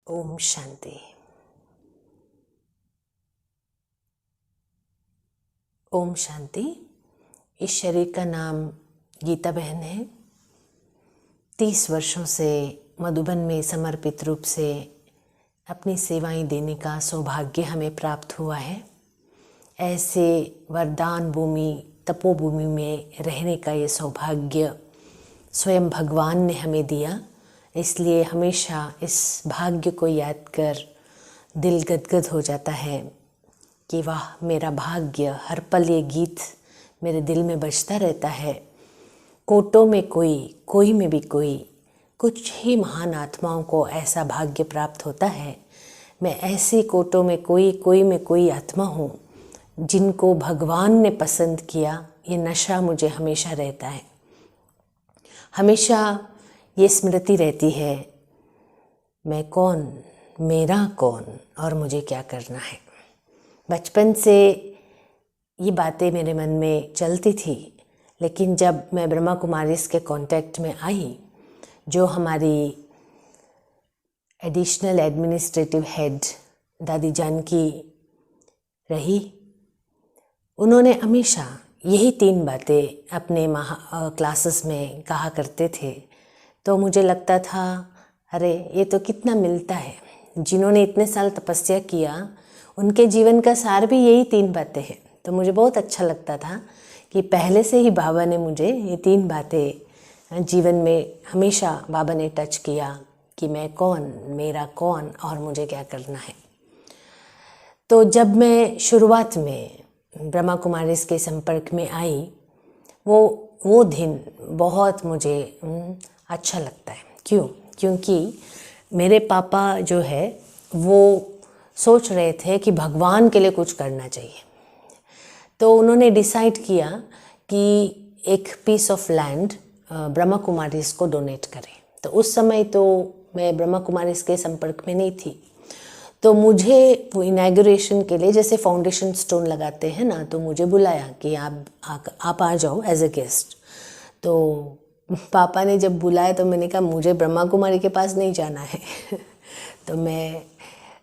ओम शांति। ओम शांति। इस शरीर का नाम गीता बहन है। 30 वर्षों से मधुबन में समर्पित रूप से अपनी सेवाएं देने का सौभाग्य हमें प्राप्त हुआ है। ऐसे वरदान भूमि तपोभूमि में रहने का ये सौभाग्य स्वयं भगवान ने हमें दिया। इसलिए हमेशा इस भाग्य को याद कर दिल गदगद हो जाता है कि वाह, मेरा भाग्य। हर पल ये गीत मेरे दिल में बजता रहता है। कोटों में कोई में भी कोई, कुछ ही महान आत्माओं को ऐसा भाग्य प्राप्त होता है। मैं ऐसी कोटों में कोई में कोई आत्मा हूँ जिनको भगवान ने पसंद किया। ये नशा मुझे हमेशा रहता है। हमेशा ये स्मृति रहती है, मैं कौन, मेरा कौन और मुझे क्या करना है। बचपन से ये बातें मेरे मन में चलती थी, लेकिन जब मैं ब्रह्मा कुमारीज़ के कांटेक्ट में आई, जो हमारी एडिशनल एडमिनिस्ट्रेटिव हेड दादी जानकी रही, उन्होंने हमेशा यही 3 बातें अपने क्लासेस में कहा करते थे। तो मुझे लगता था, अरे ये तो कितना मिलता है। जिन्होंने इतने साल तपस्या किया उनके जीवन का सार भी यही 3 बातें हैं। तो मुझे बहुत अच्छा लगता था कि पहले से ही बाबा ने मुझे ये 3 बातें जीवन में हमेशा बाबा ने टच किया कि मैं कौन, मेरा कौन और मुझे क्या करना है। तो जब मैं शुरुआत में ब्रह्मा कुमारीज़ के संपर्क में आई, वो दिन बहुत मुझे अच्छा लगता है। क्योंकि मेरे पापा जो है वो सोच रहे थे कि भगवान के लिए कुछ करना चाहिए। तो उन्होंने डिसाइड किया कि एक piece of land Brahma Kumaris को डोनेट करें। तो उस समय तो मैं ब्रह्मा कुमारीज़ के संपर्क में नहीं थी। तो मुझे वो इनॉग्रेशन के लिए, जैसे फाउंडेशन स्टोन लगाते हैं ना, तो मुझे बुलाया कि आप आ जाओ एज ए गेस्ट। तो पापा ने जब बुलाया तो मैंने कहा मुझे ब्रह्मा कुमारी के पास नहीं जाना है। तो मैं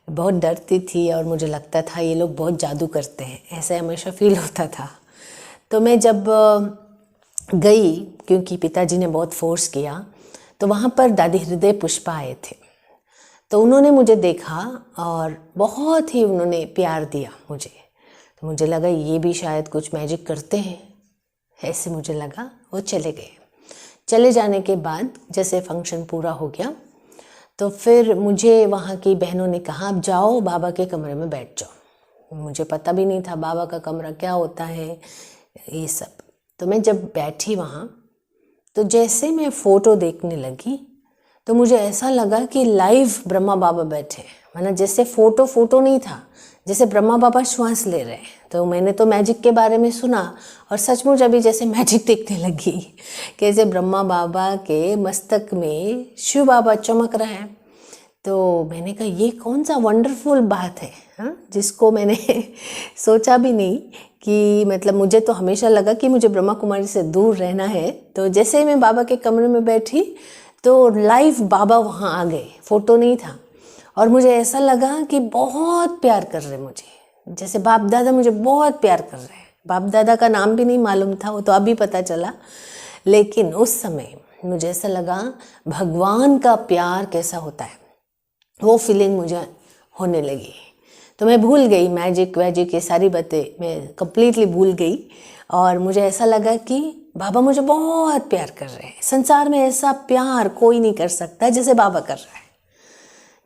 बहुत डरती थी और मुझे लगता था ये लोग बहुत जादू करते हैं, ऐसा हमेशा फील होता था। तो मैं जब गई, क्योंकि पिताजी ने बहुत फोर्स किया, तो वहाँ पर दादी हृदय पुष्पा आए थे। तो उन्होंने मुझे देखा और बहुत ही उन्होंने प्यार दिया मुझे। तो मुझे लगा ये भी शायद कुछ मैजिक करते हैं, ऐसे मुझे लगा। वो चले गए। चले जाने के बाद जैसे फंक्शन पूरा हो गया, तो फिर मुझे वहाँ की बहनों ने कहा, आप जाओ बाबा के कमरे में बैठ जाओ। मुझे पता भी नहीं था बाबा का कमरा क्या होता है, ये सब। तो मैं जब बैठी वहाँ, तो जैसे मैं फ़ोटो देखने लगी तो मुझे ऐसा लगा कि लाइव ब्रह्मा बाबा बैठे, मतलब जैसे फ़ोटो नहीं था, जैसे ब्रह्मा बाबा श्वास ले रहे हैं। तो मैंने तो मैजिक के बारे में सुना और सचमुच अभी जैसे मैजिक देखने लगी, कैसे ब्रह्मा बाबा के मस्तक में शिव बाबा चमक रहा है। तो मैंने कहा ये कौन सा वंडरफुल बात है, हाँ, जिसको मैंने सोचा भी नहीं कि, मतलब मुझे तो हमेशा लगा कि मुझे ब्रह्मा कुमारी से दूर रहना है। तो जैसे ही मैं बाबा के कमरे में बैठी तो लाइव बाबा वहाँ आ गए, फ़ोटो नहीं था। और मुझे ऐसा लगा कि बहुत प्यार कर रहे मुझे, जैसे बाप दादा मुझे बहुत प्यार कर रहे हैं। बाप दादा का नाम भी नहीं मालूम था, वो तो अभी पता चला। लेकिन उस समय मुझे ऐसा लगा भगवान का प्यार कैसा होता है, वो फीलिंग मुझे होने लगी। तो मैं भूल गई मैजिक वैजिक, ये सारी बातें मैं कम्प्लीटली भूल गई। और मुझे ऐसा लगा कि बाबा मुझे बहुत प्यार कर रहे हैं। संसार में ऐसा प्यार कोई नहीं कर सकता जैसे बाबा कर रहा है,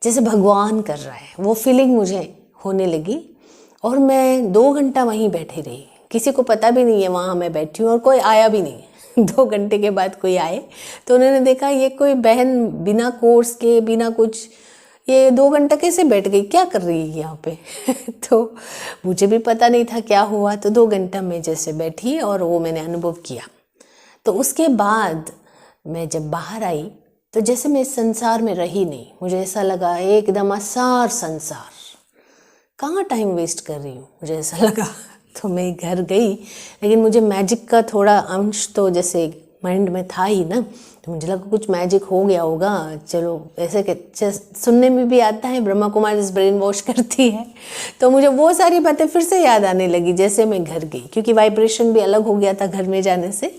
जैसे भगवान कर रहा है। वो फीलिंग मुझे होने लगी और मैं 2 घंटा वहीं बैठी रही। किसी को पता भी नहीं है वहाँ मैं बैठी हूँ और कोई आया भी नहीं। 2 घंटे के बाद कोई आए तो उन्होंने देखा ये कोई बहन बिना कोर्स के, बिना कुछ, ये 2 घंटा कैसे बैठ गई, क्या कर रही है यहाँ पे। तो मुझे भी पता नहीं था क्या हुआ। तो 2 घंटा मैं जैसे बैठी और वो मैंने अनुभव किया। तो उसके बाद मैं जब बाहर आई तो जैसे मैं इस संसार में रही नहीं, मुझे ऐसा लगा एकदम आसार संसार, कहाँ टाइम वेस्ट कर रही हूँ, मुझे ऐसा लगा। तो मैं घर गई, लेकिन मुझे मैजिक का थोड़ा अंश तो जैसे माइंड में था ही ना, तो मुझे लगा कुछ मैजिक हो गया होगा। चलो ऐसे के सुनने में भी आता है ब्रह्मा कुमारी ब्रेन वॉश करती है, तो मुझे वो सारी बातें फिर से याद आने लगी जैसे मैं घर गई, क्योंकि वाइब्रेशन भी अलग हो गया था घर में जाने से।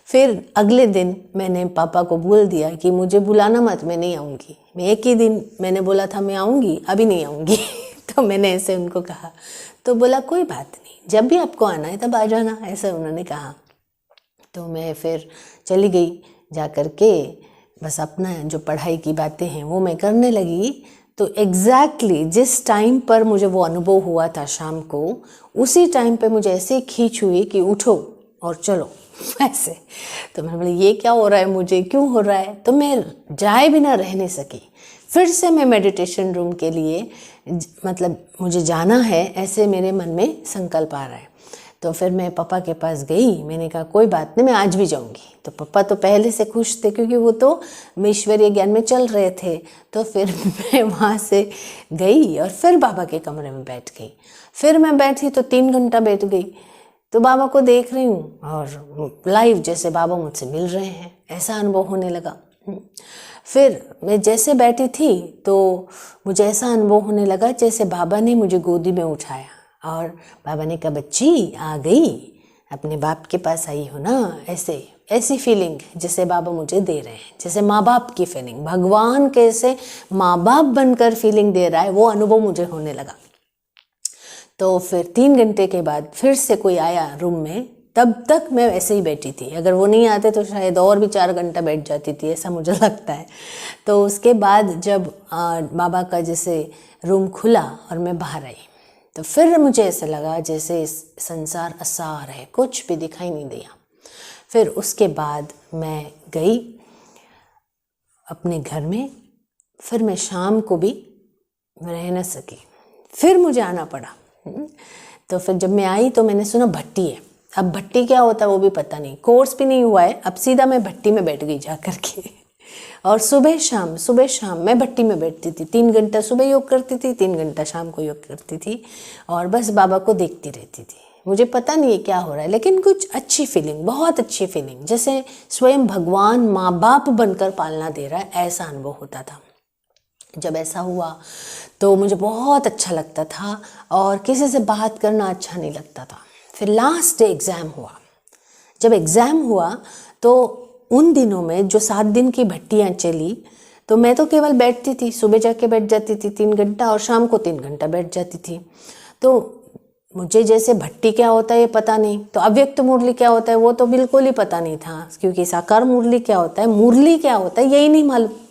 फिर अगले दिन मैंने पापा को बोल दिया कि मुझे बुलाना मत, मैं नहीं आऊँगी। मैं एक ही दिन मैंने बोला था मैं आऊँगी, अभी नहीं आऊँगी तो मैंने ऐसे उनको कहा, तो बोला कोई बात नहीं, जब भी आपको आना है तब आ जाना, ऐसा उन्होंने कहा। तो मैं फिर चली गई, जा कर के बस अपना जो पढ़ाई की बातें हैं वो मैं करने लगी। तो एग्जैक्टली जिस टाइम पर मुझे वो अनुभव हुआ था शाम को, उसी टाइम पे मुझे ऐसे खींच हुई कि उठो और चलो ऐसे। तो मैंने बोला ये क्या हो रहा है, मुझे क्यों हो रहा है, तो मैं जाए बिना रह नहीं सकी। फिर से मैं मेडिटेशन रूम के लिए मतलब मुझे जाना है, ऐसे मेरे मन में संकल्प आ रहा है। तो फिर मैं पापा के पास गई, मैंने कहा कोई बात नहीं, मैं आज भी जाऊंगी। तो पापा तो पहले से खुश थे, क्योंकि वो तो ईश्वरीय ज्ञान में चल रहे थे। तो फिर मैं वहाँ से गई और फिर बाबा के कमरे में बैठ गई। फिर मैं बैठी तो 3 घंटा बैठ गई। तो बाबा को देख रही हूँ और लाइव जैसे बाबा मुझसे मिल रहे हैं, ऐसा अनुभव होने लगा। फिर मैं जैसे बैठी थी तो मुझे ऐसा अनुभव होने लगा जैसे बाबा ने मुझे गोदी में उठाया और बाबा ने कहा बच्ची आ गई, अपने बाप के पास आई हो ना, ऐसी फीलिंग जैसे बाबा मुझे दे रहे हैं, जैसे माँ बाप की फीलिंग, भगवान कैसे माँ बाप बनकर फीलिंग दे रहा है, वो अनुभव मुझे होने लगा। तो फिर 3 घंटे के बाद फिर से कोई आया रूम में, तब तक मैं ऐसे ही बैठी थी। अगर वो नहीं आते तो शायद और भी 4 घंटा बैठ जाती थी, ऐसा मुझे लगता है। तो उसके बाद जब बाबा का जैसे रूम खुला और मैं बाहर आई, तो फिर मुझे ऐसा लगा जैसे इस संसार असार है, कुछ भी दिखाई नहीं दिया। फिर उसके बाद मैं गई अपने घर में। फिर मैं शाम को भी रह न सकी, फिर मुझे आना पड़ा। तो फिर जब मैं आई तो मैंने सुना भट्टी है। अब भट्टी क्या होता है वो भी पता नहीं, कोर्स भी नहीं हुआ है। अब सीधा मैं भट्टी में बैठ गई जा कर के, और सुबह शाम मैं भट्टी में बैठती थी। 3 घंटा सुबह योग करती थी, 3 घंटा शाम को योग करती थी, और बस बाबा को देखती रहती थी। मुझे पता नहीं है क्या हो रहा है, लेकिन कुछ अच्छी फीलिंग, बहुत अच्छी फीलिंग, जैसे स्वयं भगवान माँ बाप बनकर पालना दे रहा है, ऐसा अनुभव होता था। जब ऐसा हुआ तो मुझे बहुत अच्छा लगता था और किसी से बात करना अच्छा नहीं लगता था। फिर लास्ट डे एग्ज़ाम हुआ। जब एग्ज़ाम हुआ तो उन दिनों में जो 7 दिन की भट्टियाँ चली, तो मैं तो केवल बैठती थी, सुबह जाके बैठ जाती थी 3 घंटा और शाम को 3 घंटा बैठ जाती थी। तो मुझे जैसे भट्टी क्या होता है ये पता नहीं, तो अव्यक्त मुरली क्या होता है वो तो बिल्कुल ही पता नहीं था, क्योंकि साकार मुरली क्या होता है, मुरली क्या होता है यही नहीं मालूम।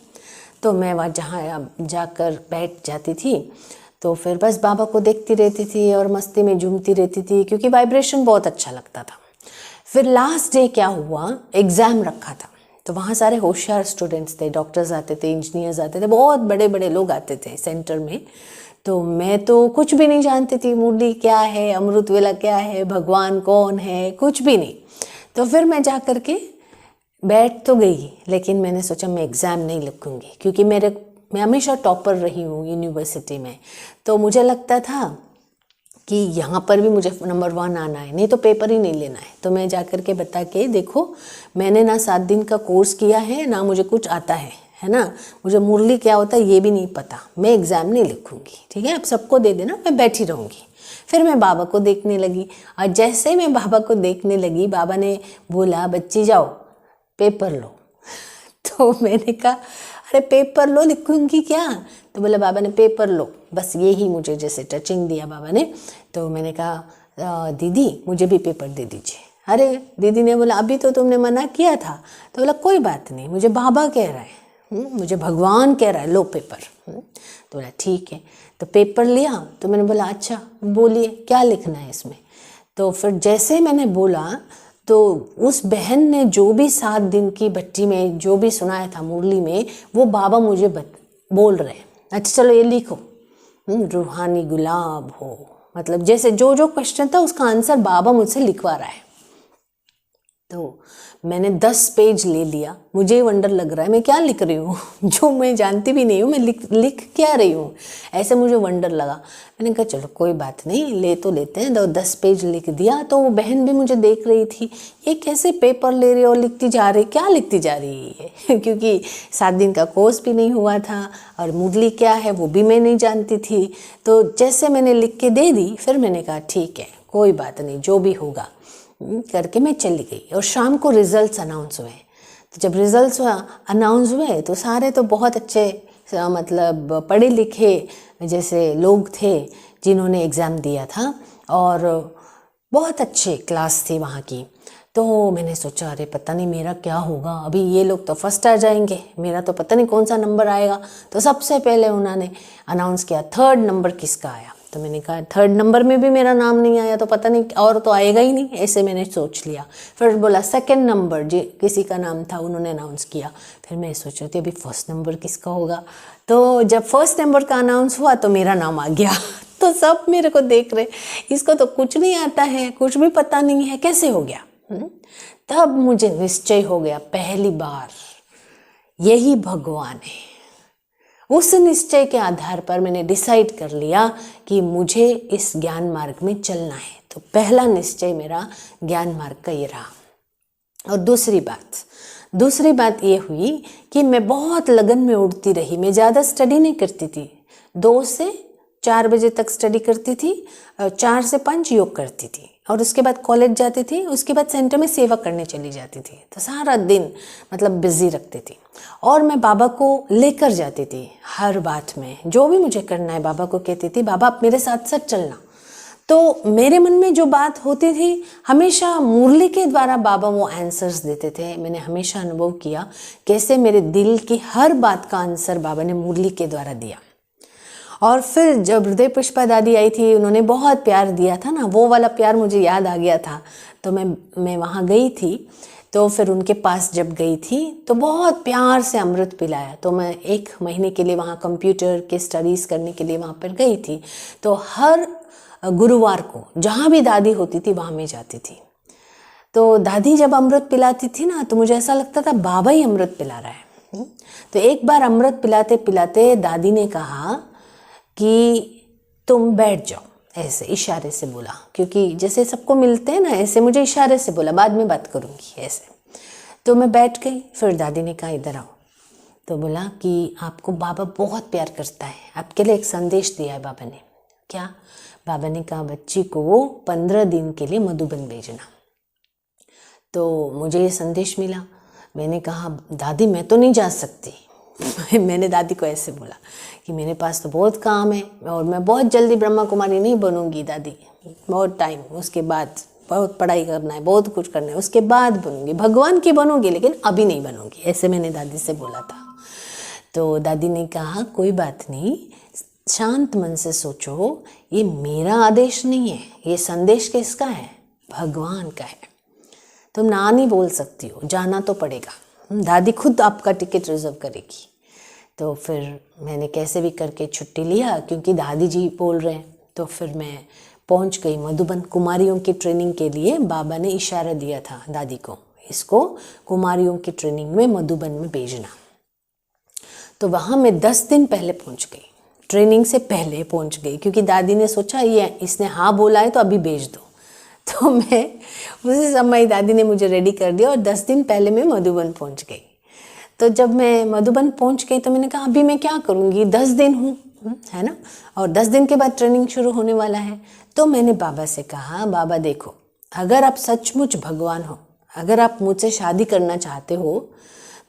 तो मैं वहाँ जहाँ जाकर बैठ जाती थी तो फिर बस बाबा को देखती रहती थी और मस्ती में झूमती रहती थी, क्योंकि वाइब्रेशन बहुत अच्छा लगता था। फिर लास्ट डे क्या हुआ, एग्ज़ाम रखा था, तो वहाँ सारे होशियार स्टूडेंट्स थे, डॉक्टर्स आते थे, इंजीनियर्स आते थे, बहुत बड़े बड़े लोग आते थे सेंटर में। तो मैं तो कुछ भी नहीं जानती थी, मुरली क्या है, अमृत वेला क्या है, भगवान कौन है, कुछ भी नहीं। तो फिर मैं जा कर के बैठ तो गई, लेकिन मैंने सोचा मैं एग्ज़ाम नहीं लिखूंगी, क्योंकि मैं हमेशा टॉपर रही हूँ यूनिवर्सिटी में। तो मुझे लगता था कि यहाँ पर भी मुझे नंबर 1 आना है, नहीं तो पेपर ही नहीं लेना है। तो मैं जा कर के बता के देखो, मैंने ना 7 दिन का कोर्स किया है, ना मुझे कुछ आता है ना, मुझे मुरली क्या होता है ये भी नहीं पता, मैं एग्ज़ाम नहीं लिखूंगी, ठीक है, अब सबको दे देना, मैं बैठी रहूँगी। फिर मैं बाबा को देखने लगी, और जैसे ही मैं बाबा को देखने लगी, बाबा ने बोला बच्ची जाओ पेपर लो। तो मैंने कहा अरे पेपर लो, लिखूंगी क्या? तो बोला बाबा ने पेपर लो, बस यही मुझे जैसे टचिंग दिया बाबा ने। तो मैंने कहा दीदी मुझे भी पेपर दे दीजिए। अरे दीदी ने बोला अभी तो तुमने मना किया था। तो बोला कोई बात नहीं, मुझे बाबा कह रहा है, मुझे भगवान कह रहा है, लो पेपर। तो बोला ठीक है। तो पेपर लिया, तो मैंने बोला अच्छा बोलिए क्या लिखना है इसमें। तो फिर जैसे मैंने बोला तो उस बहन ने जो भी 7 दिन की भट्टी में जो भी सुनाया था मुरली में, वो बाबा मुझे बोल रहे हैं, अच्छा चलो ये लिखो, रूहानी गुलाब हो, मतलब जैसे जो जो क्वेश्चन था उसका आंसर बाबा मुझसे लिखवा रहा है। तो मैंने 10 पेज ले लिया। मुझे वंडर लग रहा है मैं क्या लिख रही हूँ जो मैं जानती भी नहीं हूँ, मैं लिख क्या रही हूँ, ऐसे मुझे वंडर लगा। मैंने कहा चलो कोई बात नहीं, ले तो लेते हैं। 10 पेज लिख दिया। तो वो बहन भी मुझे देख रही थी, ये कैसे पेपर ले रही और लिखती जा रही, क्या लिखती जा रही है क्योंकि 7 दिन का कोर्स भी नहीं हुआ था और मुरली क्या है वो भी मैं नहीं जानती थी। तो जैसे मैंने लिख के दे दी, फिर मैंने कहा ठीक है कोई बात नहीं, जो भी होगा करके मैं चली गई। और शाम को रिजल्ट्स अनाउंस हुए। तो जब रिजल्ट्स अनाउंस हुए तो सारे तो बहुत अच्छे मतलब पढ़े लिखे जैसे लोग थे जिन्होंने एग्ज़ाम दिया था और बहुत अच्छे क्लास थी वहाँ की। तो मैंने सोचा अरे पता नहीं मेरा क्या होगा, अभी ये लोग तो फर्स्ट आ जाएंगे, मेरा तो पता नहीं कौन सा नंबर आएगा। तो सबसे पहले उन्होंने अनाउंस किया 3rd नंबर किसका आया। तो मैंने कहा 3rd नंबर में भी मेरा नाम नहीं आया तो पता नहीं और तो आएगा ही नहीं, ऐसे मैंने सोच लिया। फिर बोला 2nd नंबर जी किसी का नाम था, उन्होंने अनाउंस किया। फिर मैं सोच रही थी अभी 1st नंबर किसका होगा। तो जब 1st नंबर का अनाउंस हुआ तो मेरा नाम आ गया तो सब मेरे को देख रहे, इसको तो कुछ नहीं आता है, कुछ भी पता नहीं है, कैसे हो गया। तब मुझे निश्चय हो गया पहली बार यही भगवान है। उस निश्चय के आधार पर मैंने डिसाइड कर लिया कि मुझे इस ज्ञान मार्ग में चलना है। तो पहला निश्चय मेरा ज्ञान मार्ग का ये रहा। और दूसरी बात ये हुई कि मैं बहुत लगन में उड़ती रही। मैं ज़्यादा स्टडी नहीं करती थी, 2 से 4 बजे तक स्टडी करती थी, 4 से 5 योग करती थी और उसके बाद कॉलेज जाती थी। उसके बाद सेंटर में सेवा करने चली जाती थी। तो सारा दिन मतलब बिजी रखती थी और मैं बाबा को लेकर जाती थी हर बात में। जो भी मुझे करना है बाबा को कहती थी बाबा आप मेरे साथ साथ चलना। तो मेरे मन में जो बात होती थी हमेशा मुरली के द्वारा बाबा वो आंसर्स देते थे। मैंने हमेशा अनुभव किया कैसे मेरे दिल की हर बात का आंसर बाबा ने मुरली के द्वारा दिया। और फिर जब हृदय पुष्पा दादी आई थी, उन्होंने बहुत प्यार दिया था ना, वो वाला प्यार मुझे याद आ गया था। तो मैं वहाँ गई थी। तो फिर उनके पास जब गई थी तो बहुत प्यार से अमृत पिलाया। तो मैं 1 महीने के लिए वहाँ कंप्यूटर के स्टडीज़ करने के लिए वहाँ पर गई थी। तो हर गुरुवार को जहाँ भी दादी होती थी वहाँ मैं जाती थी। तो दादी जब अमृत पिलाती थी ना तो मुझे ऐसा लगता था बाबा ही अमृत पिला रहा है। तो एक बार अमृत पिलाते पिलाते दादी ने कहा कि तुम बैठ जाओ, ऐसे इशारे से बोला, क्योंकि जैसे सबको मिलते हैं ना ऐसे मुझे इशारे से बोला, बाद में बात करूँगी ऐसे। तो मैं बैठ गई। फिर दादी ने कहा इधर आओ। तो बोला कि आपको बाबा बहुत प्यार करता है, आपके लिए एक संदेश दिया है बाबा ने। क्या? बाबा ने कहा बच्ची को 15 दिन के लिए मधुबन भेजना। तो मुझे ये संदेश मिला। मैंने कहा दादी मैं तो नहीं जा सकती मैंने दादी को ऐसे बोला कि मेरे पास तो बहुत काम है और मैं बहुत जल्दी ब्रह्मा कुमारी नहीं बनूंगी दादी, बहुत टाइम, उसके बाद बहुत पढ़ाई करना है, बहुत कुछ करना है, उसके बाद बनूंगी, भगवान की बनूंगी लेकिन अभी नहीं बनूंगी, ऐसे मैंने दादी से बोला था। तो दादी ने कहा कोई बात नहीं, शांत मन से सोचो, ये मेरा आदेश नहीं है, ये संदेश किसका है? भगवान का है। तुम ना नहीं बोल सकती हो, जाना तो पड़ेगा, दादी खुद आपका टिकट रिजर्व करेगी। तो फिर मैंने कैसे भी करके छुट्टी लिया क्योंकि दादी जी बोल रहे हैं। तो फिर मैं पहुंच गई मधुबन। कुमारियों की ट्रेनिंग के लिए बाबा ने इशारा दिया था दादी को, इसको कुमारियों की ट्रेनिंग में मधुबन में भेजना। तो वहाँ मैं 10 दिन पहले पहुँच गई, ट्रेनिंग से पहले पहुँच गई, क्योंकि दादी ने सोचा ये इसने हाँ बोला है तो अभी भेज दो। तो मैं उसी समय दादी ने मुझे रेडी कर दिया और 10 दिन पहले मैं मधुबन पहुँच गई। तो जब मैं मधुबन पहुँच गई तो मैंने कहा अभी मैं क्या करूँगी, 10 दिन हूँ, है ना, और 10 दिन के बाद ट्रेनिंग शुरू होने वाला है। तो मैंने बाबा से कहा बाबा देखो, अगर आप सचमुच भगवान हो, अगर आप मुझसे शादी करना चाहते हो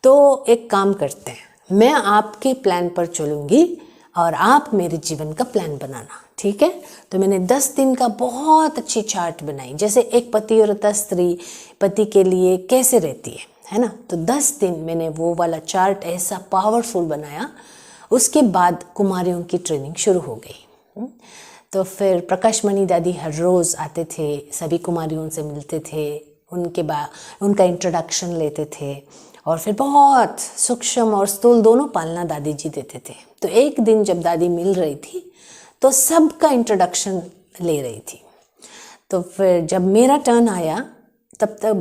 तो एक काम करते हैं, मैं आपके प्लान पर चलूँगी और आप मेरे जीवन का प्लान बनाना, ठीक है। तो मैंने 10 दिन का बहुत अच्छी चार्ट बनाई, जैसे एक पतिव्रता स्त्री पति के लिए कैसे रहती है ना। तो 10 दिन मैंने वो वाला चार्ट ऐसा पावरफुल बनाया। उसके बाद कुमारियों की ट्रेनिंग शुरू हो गई। तो फिर प्रकाश मणि दादी हर रोज़ आते थे, सभी कुमारियों से मिलते थे, उनका इंट्रोडक्शन लेते थे और फिर बहुत सूक्ष्म और स्थूल दोनों पालना दादी जी देते थे। तो एक दिन जब दादी मिल रही थी तो सबका इंट्रोडक्शन ले रही थी। तो फिर जब मेरा टर्न आया तब तक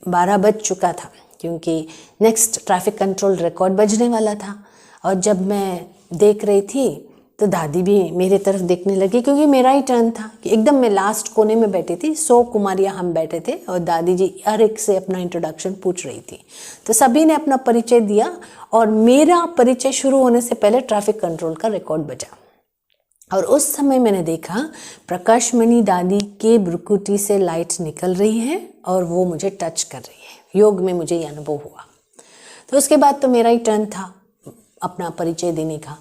12 बज चुका था क्योंकि नेक्स्ट ट्रैफिक कंट्रोल रिकॉर्ड बजने वाला था। और जब मैं देख रही थी तो दादी भी मेरे तरफ देखने लगी क्योंकि मेरा ही टर्न था कि एकदम मैं लास्ट कोने में बैठी थी। 100 कुमारियाँ हम बैठे थे और दादी जी हर एक से अपना इंट्रोडक्शन पूछ रही थी। तो सभी ने अपना परिचय दिया और मेरा परिचय शुरू होने से पहले ट्रैफिक कंट्रोल का रिकॉर्ड बजा। और उस समय मैंने देखा प्रकाशमणि दादी के भ्रुकुटी से लाइट निकल रही है और वो मुझे टच कर रही है। योग में मुझे ये अनुभव हुआ। तो उसके बाद तो मेरा ही टर्न था अपना परिचय देने का।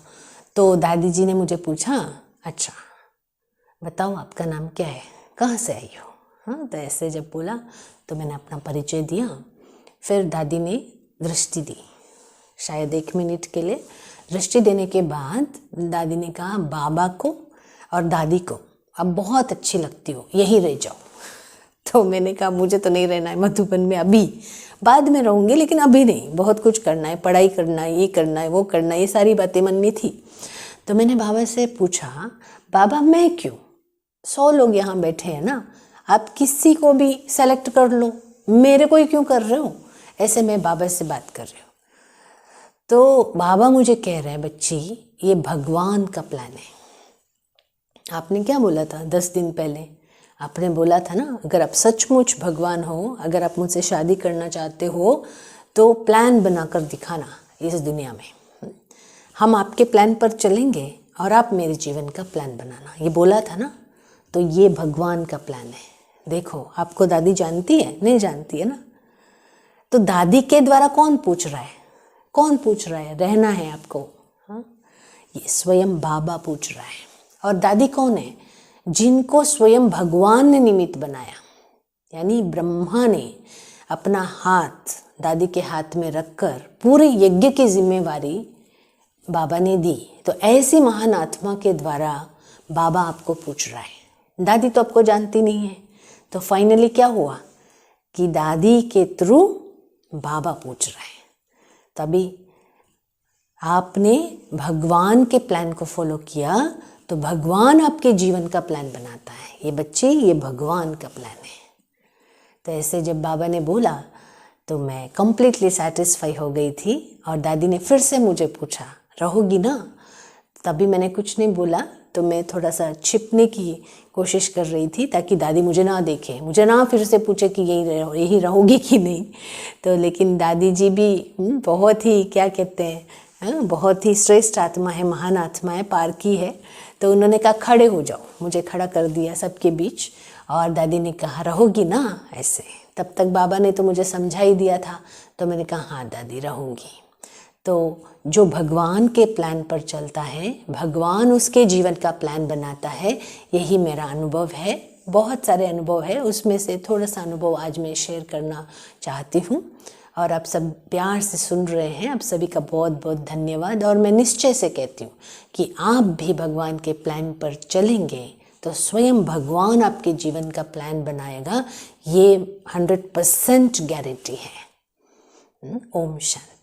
तो दादी जी ने मुझे पूछा, अच्छा बताओ आपका नाम क्या है, कहाँ से आई हो? हाँ, तो ऐसे जब बोला तो मैंने अपना परिचय दिया। फिर दादी ने दृष्टि दी, शायद 1 मिनट के लिए। दृष्टि देने के बाद दादी ने कहा, बाबा को और दादी को अब बहुत अच्छी लगती हो, यहीं रह जाओ। तो मैंने कहा मुझे तो नहीं रहना है मधुबन में अभी, बाद में रहूँगी लेकिन अभी नहीं, बहुत कुछ करना है, पढ़ाई करना है, ये करना है, वो करना है, ये सारी बातें मन में थी। तो मैंने बाबा से पूछा, बाबा मैं क्यों, 100 लोग यहाँ बैठे हैं ना, आप किसी को भी सेलेक्ट कर लो, मेरे को ही क्यों कर रहे हो? ऐसे मैं बाबा से बात कर रही हूँ। तो बाबा मुझे कह रहे हैं, बच्ची ये भगवान का प्लान है। आपने क्या बोला था 10 दिन पहले? आपने बोला था ना, अगर आप सचमुच भगवान हो, अगर आप मुझसे शादी करना चाहते हो तो प्लान बनाकर दिखाना इस दुनिया में। हम आपके प्लान पर चलेंगे और आप मेरे जीवन का प्लान बनाना, ये बोला था ना। तो ये भगवान का प्लान है। देखो, आपको दादी जानती है? नहीं जानती है ना। तो दादी के द्वारा कौन पूछ रहा है? कौन पूछ रहा है? रहना है आपको। हाँ, ये स्वयं बाबा पूछ रहा है। और दादी कौन है? जिनको स्वयं भगवान ने निमित्त बनाया, यानी ब्रह्मा ने अपना हाथ दादी के हाथ में रखकर पूरे यज्ञ की जिम्मेवारी बाबा ने दी। तो ऐसी महान आत्मा के द्वारा बाबा आपको पूछ रहा है। दादी तो आपको जानती नहीं है। तो फाइनली क्या हुआ कि दादी के थ्रू बाबा पूछ रहा है। तभी आपने भगवान के प्लान को फॉलो किया तो भगवान आपके जीवन का प्लान बनाता है। ये बच्चे, ये भगवान का प्लान है। तो ऐसे जब बाबा ने बोला तो मैं कम्प्लीटली सेटिस्फाई हो गई थी। और दादी ने फिर से मुझे पूछा, रहोगी ना? तभी मैंने कुछ नहीं बोला। तो मैं थोड़ा सा छिपने की कोशिश कर रही थी ताकि दादी मुझे ना देखे, मुझे ना फिर से पूछे कि यही रहोगी कि नहीं। तो लेकिन दादी जी भी बहुत ही, क्या कहते हैं, बहुत ही श्रेष्ठ आत्मा है, महान आत्मा है, पार की है। तो उन्होंने कहा खड़े हो जाओ, मुझे खड़ा कर दिया सबके बीच। और दादी ने कहा रहोगी ना, ऐसे। तब तक बाबा ने तो मुझे समझा ही दिया था। तो मैंने कहा हाँ दादी, रहूँगी। तो जो भगवान के प्लान पर चलता है, भगवान उसके जीवन का प्लान बनाता है। यही मेरा अनुभव है। बहुत सारे अनुभव है, उसमें से थोड़ा सा अनुभव आज मैं शेयर करना चाहती हूँ। और आप सब प्यार से सुन रहे हैं, आप सभी का बहुत बहुत धन्यवाद। और मैं निश्चय से कहती हूँ कि आप भी भगवान के प्लान पर चलेंगे तो स्वयं भगवान आपके जीवन का प्लान बनाएगा। ये 100% गारंटी है। ओम शांति।